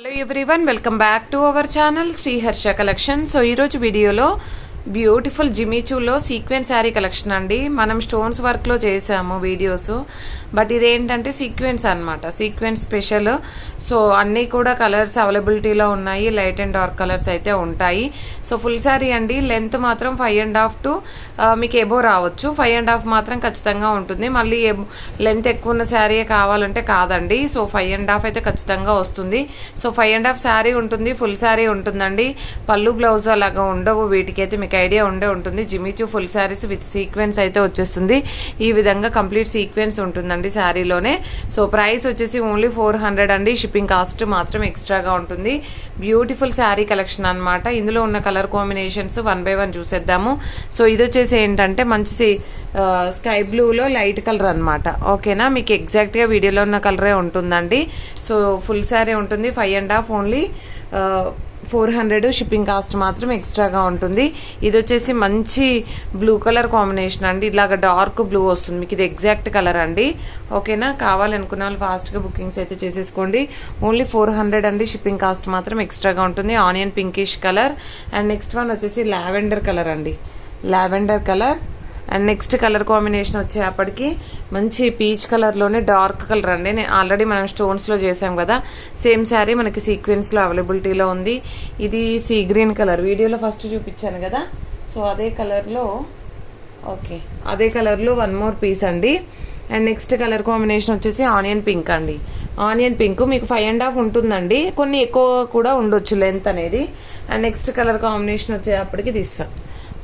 Hello everyone, welcome back to our channel Shri Harsha collection. So ఈరోజు వీడియోలో beautiful జిమిచూలో sequence sari collection అండి. మనం స్టోన్స్ వర్క్ లో చేసాము వీడియోస్, బట్ ఇదేంటంటే సీక్వెన్స్ అన్నమాట, సీక్వెన్స్ స్పెషల్. సో అన్నీ కూడా కలర్స్ అవైలబిలిటీలో ఉన్నాయి, లైట్ అండ్ డార్క్ కలర్స్ అయితే ఉంటాయి. సో ఫుల్ శారీ అండి. లెంత్ మాత్రం 5.5 to మీకు ఎబో రావచ్చు, 5.5 మాత్రం ఖచ్చితంగా ఉంటుంది. మళ్ళీ లెంత్ ఎక్కువ ఉన్న శారీ కావాలంటే కాదండి. సో 5.5 అయితే ఖచ్చితంగా వస్తుంది. సో 5.5 శారీ ఉంటుంది, ఫుల్ శారీ ఉంటుందండి. పళ్ళు బ్లౌజ్ అలాగా ఉండవు వీటికైతే, మీకు ఐడియా ఉంటుంది. Jimmy Choo full saris with sequence అయితే వచ్చేస్తుంది. ఈ విధంగా కంప్లీట్ సీక్వెన్స్ ఉంటుందండి శారీలోనే. సో ప్రైస్ వచ్చేసి ఓన్లీ 400 అండి. షిప్పింగ్ కాస్ట్ మాత్రం ఎక్స్ట్రాగా ఉంటుంది. బ్యూటిఫుల్ శారీ కలెక్షన్ అన్నమాట. ఇందులో ఉన్న కలర్ కాంబినేషన్స్ 1 by 1 చూసేద్దాము. సో ఇది వచ్చేసి ఏంటంటే మంచి స్కై బ్లూలో లైట్ కలర్ అన్నమాట. ఓకేనా, మీకు ఎగ్జాక్ట్ గా వీడియోలో ఉన్న కలరే ఉంటుందండి. సో ఫుల్ శారీ ఉంటుంది, 5.5 ఓన్లీ 400. షిప్పింగ్ కాస్ట్ మాత్రం ఎక్స్ట్రాగా ఉంటుంది. ఇది వచ్చేసి మంచి బ్లూ కలర్ కాంబినేషన్ అండి. ఇలాగ డార్క్ బ్లూ వస్తుంది మీకు, ఇది ఎగ్జాక్ట్ కలర్ అండి. ఓకేనా, కావాలనుకున్న వాళ్ళు ఫాస్ట్గా బుకింగ్స్ అయితే చేసేసుకోండి. ఓన్లీ 400 అండి. షిప్పింగ్ కాస్ట్ మాత్రం ఎక్స్ట్రాగా ఉంటుంది. Onion pinkish colour. And next one వచ్చేసి లావెండర్ కలర్ అండి, lavender colour. And next colour combination వచ్చేప్పటికి మంచి పీచ్ కలర్లోనే డార్క్ కలర్ అండి. ఆల్రెడీ మనం స్టోన్స్లో చేసాం కదా, సేమ్ శారీ మనకి సీక్వెన్స్లో అవైలబిలిటీలో ఉంది. ఇది సీ గ్రీన్ కలర్, వీడియోలో ఫస్ట్ చూపించాను కదా, సో అదే కలర్లో, ఓకే అదే కలర్లో 1 more పీస్ అండి. అండ్ నెక్స్ట్ కలర్ కాంబినేషన్ వచ్చేసి ఆనియన్ పింక్ అండి. ఆనియన్ పింక్ మీకు 5.5 ఉంటుందండి, కొన్ని ఎక్కువ కూడా ఉండొచ్చు లెంత్ అనేది. అండ్ నెక్స్ట్ కలర్ కాంబినేషన్ వచ్చేటప్పటికి తీసుకో,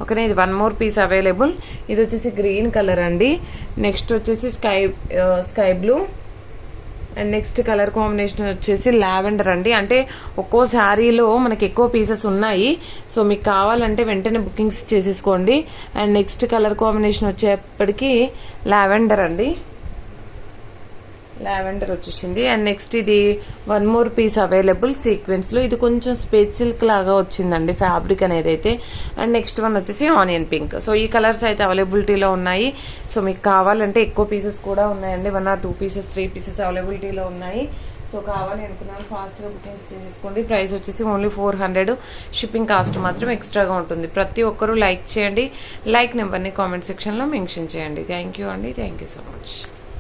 ఓకేనా. ఇది 1 more పీస్ అవైలబుల్. ఇది వచ్చేసి గ్రీన్ కలర్ అండి. నెక్స్ట్ వచ్చేసి sky blue. And next colour combination వచ్చేసి లావెండర్ అండి. అంటే ఒక్కో శారీలో మనకి ఎక్కువ పీసెస్ ఉన్నాయి, సో మీకు కావాలంటే వెంటనే బుకింగ్స్ చేసేసుకోండి. అండ్ నెక్స్ట్ కలర్ కాంబినేషన్ వచ్చేప్పటికి లావెండర్ అండి, లావెండర్ వచ్చేసింది. అండ్ నెక్స్ట్ ఇది 1 more పీస్ అవైలబుల్ సీక్వెన్స్ లో. ఇది కొంచెం స్పేస్ సిల్క్ లాగా వచ్చిందండి ఫ్యాబ్రిక్ అనేది అయితే. అండ్ నెక్స్ట్ వన్ వచ్చేసి ఆనియన్ పింక్. సో ఈ కలర్స్ అయితే అవైలబిలిటీలో ఉన్నాయి. సో మీకు కావాలంటే ఎక్కువ పీసెస్ కూడా ఉన్నాయండి, 1 or 2 pieces 3 pieces అవైలబిలిటీలో ఉన్నాయి. సో కావాలి అనుకున్నాను ఫాస్ట్గా బుకింగ్స్ చేసేసుకోండి. ప్రైస్ వచ్చేసి ఓన్లీ 400. షిప్పింగ్ కాస్ట్ మాత్రం ఎక్స్ట్రాగా ఉంటుంది. ప్రతి ఒక్కరూ లైక్ చేయండి, లైక్ నెంబర్ని కామెంట్ సెక్షన్లో మెన్షన్ చేయండి. థ్యాంక్ యూ అండి, థ్యాంక్ యూ సో మచ్.